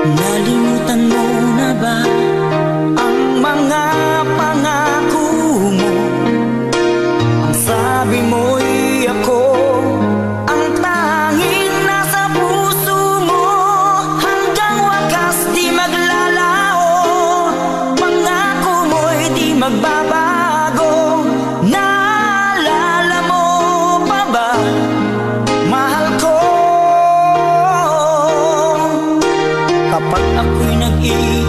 Nalimutan mo na ba ang mga pangako mo? Ang sabi mo'y ako ang tanging nasa puso mo. Hanggang wakas di maglalaho, pangako mo'y di magbabago. Naalala mo pa ba, mahal ko? Kapag ako'y nag-iisip